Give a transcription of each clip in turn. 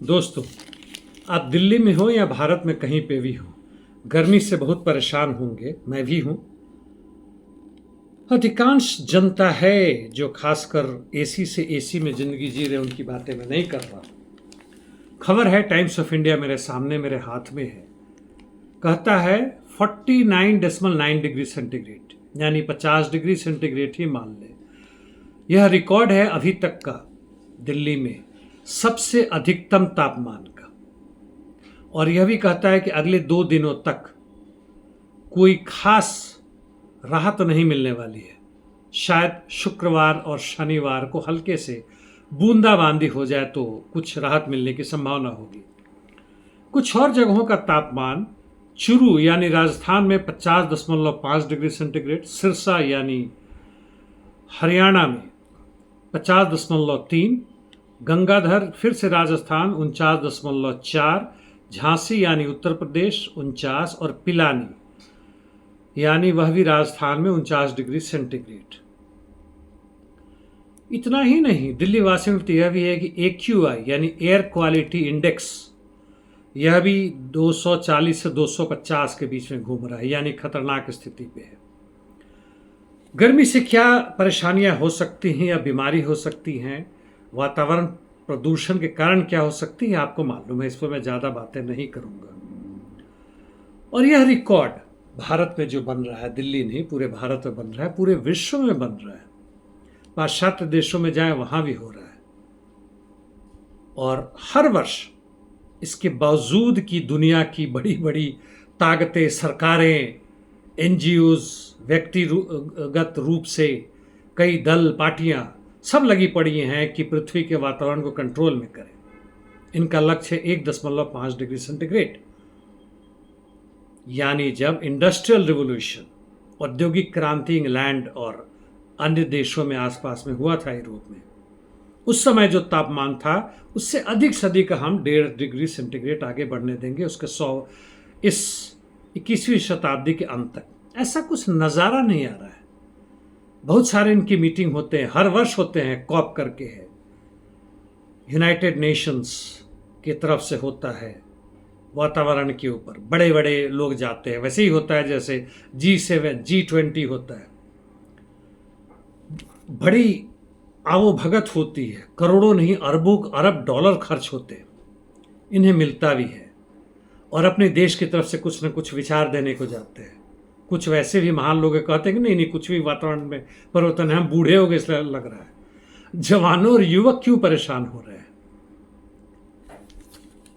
दोस्तों, आप दिल्ली में हो या भारत में कहीं पे भी हो, गर्मी से बहुत परेशान होंगे। मैं भी हूं। अधिकांश जनता है जो खासकर एसी से एसी में जिंदगी जी रहे, उनकी बातें मैं नहीं कर रहा। खबर है, टाइम्स ऑफ इंडिया मेरे सामने, मेरे हाथ में है। कहता है 49.9 डिग्री सेंटीग्रेड, यानी 50 डिग्री सेंटीग्रेड ही मान ले। यह रिकॉर्ड है अभी तक का दिल्ली में सबसे अधिकतम तापमान का। और यह भी कहता है कि अगले 2 दिनों तक कोई खास राहत नहीं मिलने वाली है। शायद शुक्रवार और शनिवार को हल्के से बूंदाबांदी हो जाए तो कुछ राहत मिलने की संभावना होगी। कुछ और जगहों का तापमान चुरू यानी राजस्थान में 50.5 डिग्री सेंटीग्रेड, सिरसा यानी हरियाणा में 50.3, गंगाधर फिर से राजस्थान 49.4, झांसी यानी उत्तर प्रदेश 49 और पिलानी यानी वह भी राजस्थान में 49 डिग्री सेंटीग्रेड। इतना ही नहीं, दिल्ली वासियों को यह भी है कि AQI यानी एयर क्वालिटी इंडेक्स, यह भी 240 से 250 के बीच में घूम रहा है, यानी खतरनाक स्थिति पे है। गर्मी से क्या परेशानियां हो सकती हैं या बीमारी हो सकती हैं, वातावरण प्रदूषण के कारण क्या हो सकती है, आपको मालूम है। इस पर मैं ज़्यादा बातें नहीं करूंगा। और यह रिकॉर्ड भारत में जो बन रहा है, दिल्ली नहीं पूरे भारत में बन रहा है, पूरे विश्व में बन रहा है। पाश्चात्य देशों में जाए वहां भी हो रहा है। और हर वर्ष इसके बावजूद कि दुनिया की बड़ी बड़ी ताकतें, सरकारें, NGOs, व्यक्तिगत रूप से कई दल, पार्टियां सब लगी पड़ी हैं कि पृथ्वी के वातावरण को कंट्रोल में करें। इनका लक्ष्य 1.5 डिग्री सेंटीग्रेड, यानी जब इंडस्ट्रियल रिवॉल्यूशन, औद्योगिक क्रांति इंग्लैंड और अन्य देशों में आसपास में हुआ था, यूरोप में, उस समय जो तापमान था उससे अधिक से अधिक हम 1.5 डिग्री सेंटीग्रेड आगे बढ़ने देंगे उसके 100 इस 21वीं शताब्दी के अंत तक। ऐसा कुछ नज़ारा नहीं आ रहा है। बहुत सारे इनकी मीटिंग होते हैं, हर वर्ष होते हैं, कॉप करके है, यूनाइटेड नेशंस की तरफ से होता है वातावरण के ऊपर। बड़े बड़े लोग जाते हैं, वैसे ही होता है जैसे G7, G20 होता है। बड़ी आवोभगत होती है, करोड़ों नहीं अरबों अरब डॉलर खर्च होते हैं, इन्हें मिलता भी है। और अपने देश की तरफ से कुछ न कुछ विचार देने को जाते हैं। कुछ वैसे भी महान लोग कहते हैं कि नहीं कुछ भी वातावरण में परिवर्तन है, हम बूढ़े हो गए इसलिए लग रहा है। जवानों और युवक क्यों परेशान हो रहे हैं?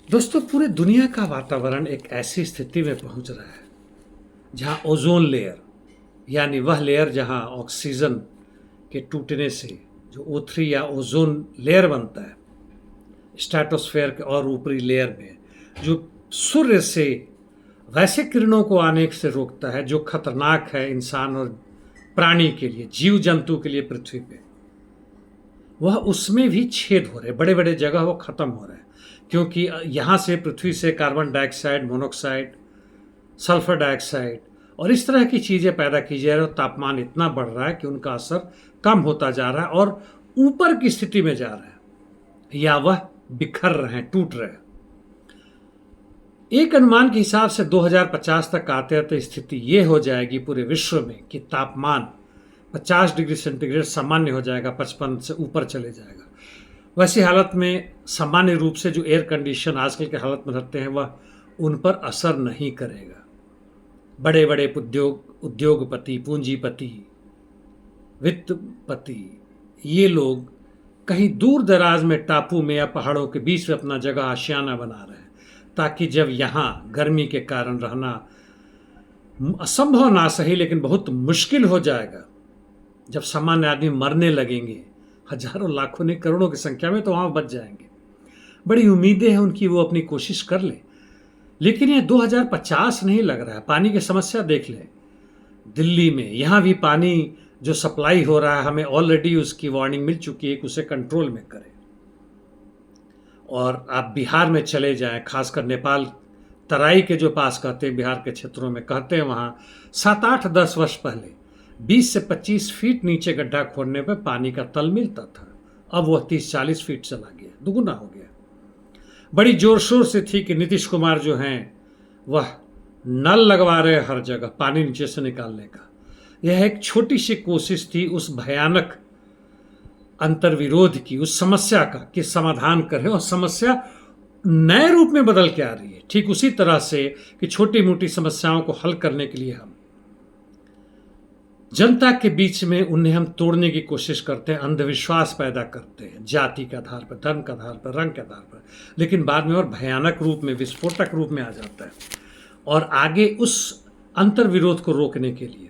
दोस्तों, पूरे दुनिया का वातावरण एक ऐसी स्थिति में पहुंच रहा है जहां ओजोन लेयर, यानी वह लेयर जहां ऑक्सीजन के टूटने से जो O3 या ओजोन लेयर बनता है स्ट्रेटोस्फेयर के और ऊपरी लेयर में, जो सूर्य से वैसे किरणों को आने से रोकता है जो खतरनाक है इंसान और प्राणी के लिए, जीव जंतु के लिए पृथ्वी पे, वह उसमें भी छेद हो रहे, बड़े बड़े जगह वो खत्म हो रहे हैं। क्योंकि यहाँ से पृथ्वी से carbon dioxide, monoxide, sulphur dioxide और इस तरह की चीज़ें पैदा की जा रही है और तापमान इतना बढ़ रहा है कि उनका असर कम होता जा रहा है और ऊपर की स्थिति में जा रहा है, या वह बिखर रहे हैं, टूट रहे हैं। एक अनुमान के हिसाब से 2050 तक आते आते स्थिति ये हो जाएगी पूरे विश्व में कि तापमान 50 डिग्री सेंटीग्रेड सामान्य हो जाएगा, 55 से ऊपर चले जाएगा। वैसी हालत में सामान्य रूप से जो एयर कंडीशन आजकल के हालत में रहते हैं वह उन पर असर नहीं करेगा। बड़े बड़े उद्योगपति, पूंजीपति, वित्तपति, ये लोग कहीं दूर दराज में टापू में या पहाड़ों के बीच में अपना जगह आशियाना बना रहे हैं, ताकि जब यहाँ गर्मी के कारण रहना असंभव ना सही लेकिन बहुत मुश्किल हो जाएगा, जब सामान्य आदमी मरने लगेंगे हजारों लाखों नहीं करोड़ों की संख्या में, तो वहाँ बच जाएंगे। बड़ी उम्मीदें हैं उनकी, वो अपनी कोशिश कर ले। लेकिन ये 2050 नहीं लग रहा है। पानी की समस्या देख लें दिल्ली में, यहाँ भी पानी जो सप्लाई हो रहा है, हमें ऑलरेडी उसकी वार्निंग मिल चुकी है कि उसे कंट्रोल में करें। और आप बिहार में चले जाएं, खासकर नेपाल तराई के जो पास कहते हैं, बिहार के क्षेत्रों में कहते हैं, वहाँ 7, 8, 10 वर्ष पहले 20 से 25 फीट नीचे गड्ढा खोदने पर पानी का तल मिलता था। अब वह 30-40 फीट चला गया, दुगुना हो गया। बड़ी जोर शोर से थी कि नीतीश कुमार जो हैं वह नल लगवा रहे हर जगह पानी नीचे से निकालने का। यह एक छोटी सी कोशिश थी उस भयानक अंतर्विरोध की, उस समस्या का कि समाधान करें, और समस्या नए रूप में बदल के आ रही है। ठीक उसी तरह से कि छोटी मोटी समस्याओं को हल करने के लिए हम जनता के बीच में उन्हें हम तोड़ने की कोशिश करते हैं, अंधविश्वास पैदा करते हैं जाति के आधार पर, धर्म के आधार पर, रंग के आधार पर, लेकिन बाद में और भयानक रूप में, विस्फोटक रूप में आ जाता है। और आगे उस अंतर्विरोध को रोकने के लिए,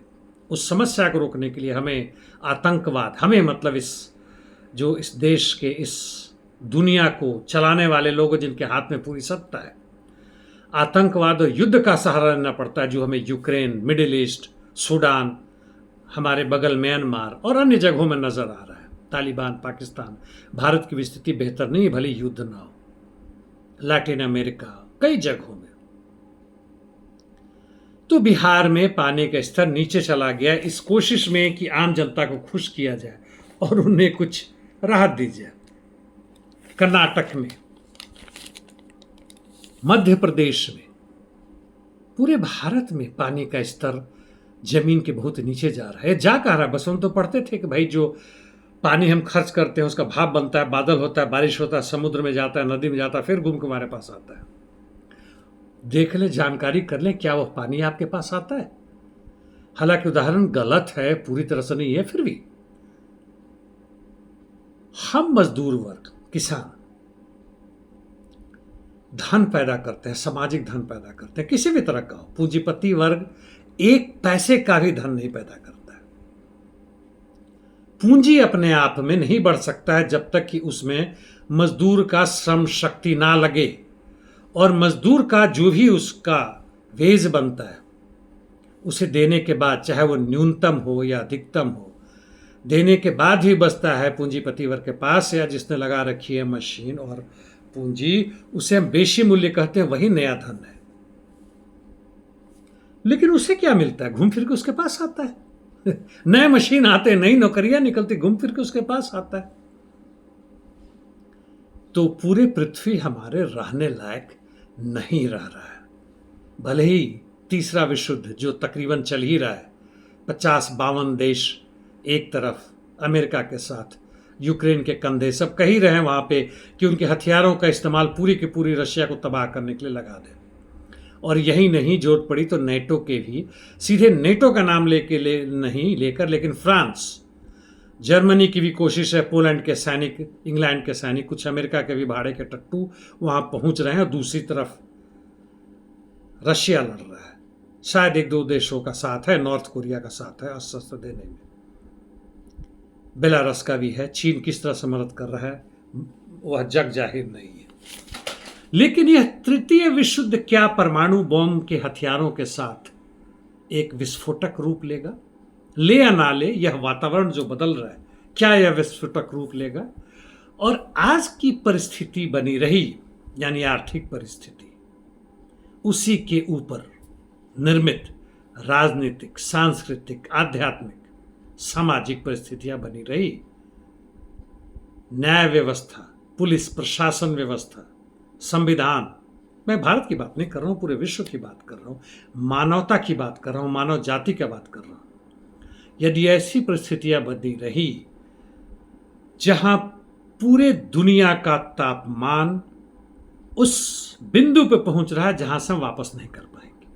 उस समस्या को रोकने के लिए हमें आतंकवाद, हमें मतलब इस देश के, इस दुनिया को चलाने वाले लोग जिनके हाथ में पूरी सत्ता है, आतंकवाद और युद्ध का सहारा लेना पड़ता है, जो हमें यूक्रेन, मिडिल ईस्ट, सूडान, हमारे बगल म्यांमार और अन्य जगहों में नजर आ रहा है। तालिबान, पाकिस्तान, भारत की भी स्थिति बेहतर नहीं है, भले युद्ध ना हो, लैटिन अमेरिका, कई जगहों में। तो बिहार में पानी का स्तर नीचे चला गया, इस कोशिश में कि आम जनता को खुश किया जाए और उन्हें कुछ राहत दी जाए। कर्नाटक में, मध्य प्रदेश में, पूरे भारत में पानी का स्तर जमीन के बहुत नीचे जा रहा है। जा कह रहा है, बस हम तो पढ़ते थे कि भाई जो पानी हम खर्च करते हैं उसका भाप बनता है, बादल होता है, बारिश होता है, समुद्र में जाता है, नदी में जाता है, फिर घूम के हमारे पास आता है। देख ले, जानकारी कर ले, क्या वह पानी आपके पास आता है? हालांकि उदाहरण गलत है, पूरी तरह से नहीं है, फिर भी हम मजदूर वर्ग, किसान धन पैदा करते हैं, सामाजिक धन पैदा करते हैं, किसी भी तरह का हो। पूंजीपति वर्ग एक पैसे का भी धन नहीं पैदा करता है। पूंजी अपने आप में नहीं बढ़ सकता है जब तक कि उसमें मजदूर का श्रम शक्ति ना लगे, और मजदूर का जो भी उसका वेज बनता है उसे देने के बाद, चाहे वो न्यूनतम हो या अधिकतम हो, देने के बाद ही बचता है पूंजीपति वर्ग के पास, या जिसने लगा रखी है मशीन और पूंजी, उसे हम बेशी मूल्य कहते हैं, वही नया धन है। लेकिन उसे क्या मिलता है? घूम फिर के उसके पास आता है। नए मशीन आते, नई नौकरियां निकलती, घूम फिर के उसके पास आता है। तो पूरे पृथ्वी हमारे रहने लायक नहीं रह रहा है। भले ही तीसरा विश्व युद्ध जो तकरीबन चल ही रहा है, 50-52 देश एक तरफ अमेरिका के साथ, यूक्रेन के कंधे, सब कह ही रहे हैं वहां पे कि उनके हथियारों का इस्तेमाल पूरी की पूरी रशिया को तबाह करने के लिए लगा दें। और यही नहीं, जरूरत पड़ी तो नेटो के भी, सीधे नेटो का नाम नहीं लेकर, लेकिन फ्रांस, जर्मनी की भी कोशिश है, पोलैंड के सैनिक, इंग्लैंड के सैनिक, कुछ अमेरिका के भी भाड़े के टट्टू वहां पहुंच रहे हैं, और दूसरी तरफ रशिया लड़ रहा है। शायद 1-2 देशों का साथ है, नॉर्थ कोरिया का साथ है अस्त्र देने में, बेलारस का भी है। चीन किस तरह से मदद कर रहा है वह जग जाहिर नहीं है। लेकिन यह तृतीय विश्व युद्ध क्या परमाणु बॉम्ब के हथियारों के साथ एक विस्फोटक रूप लेगा? ले या ना ले, यह वातावरण जो बदल रहा है, क्या यह विस्फोटक रूप लेगा? और आज की परिस्थिति बनी रही, यानी आर्थिक परिस्थिति, उसी के ऊपर निर्मित राजनीतिक, सांस्कृतिक, आध्यात्मिक, सामाजिक परिस्थितियां बनी रही। न्याय व्यवस्था, पुलिस प्रशासन व्यवस्था, संविधान, मैं भारत की बात नहीं कर रहा हूं, पूरे विश्व की बात कर रहा हूं, मानवता की बात कर रहा हूं, मानव जाति की बात कर रहा हूं। यदि ऐसी परिस्थितियां बनी रही जहां पूरे दुनिया का तापमान उस बिंदु पे पहुंच रहा है जहां से हम वापस नहीं कर पाएंगे,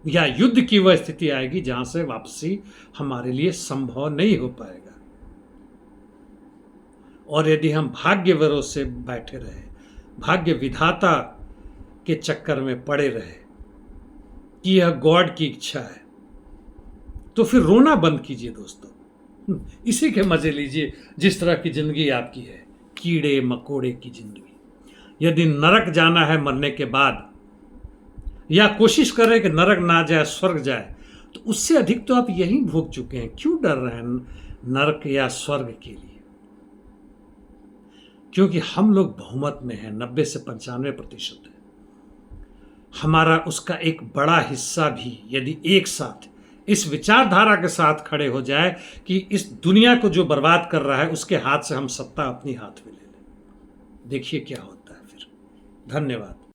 या युद्ध की वह स्थिति आएगी जहां से वापसी हमारे लिए संभव नहीं हो पाएगा। और यदि हम भाग्य भरोसे बैठे रहे, भाग्य विधाता के चक्कर में पड़े रहे कि यह गॉड की इच्छा है, तो फिर रोना बंद कीजिए दोस्तों, इसी के मजे लीजिए जिस तरह की जिंदगी आपकी है, कीड़े मकोड़े की जिंदगी। यदि नरक जाना है मरने के बाद, या कोशिश कर रहे कि नरक ना जाए स्वर्ग जाए, तो उससे अधिक तो आप यही भोग चुके हैं। क्यों डर रहे हैं नरक या स्वर्ग के लिए? क्योंकि हम लोग बहुमत में हैं, 90 से 95% है। हमारा उसका एक बड़ा हिस्सा भी यदि एक साथ इस विचारधारा के साथ खड़े हो जाए कि इस दुनिया को जो बर्बाद कर रहा है उसके हाथ से हम सत्ता अपनी हाथ में ले लें, देखिए क्या होता है फिर। धन्यवाद।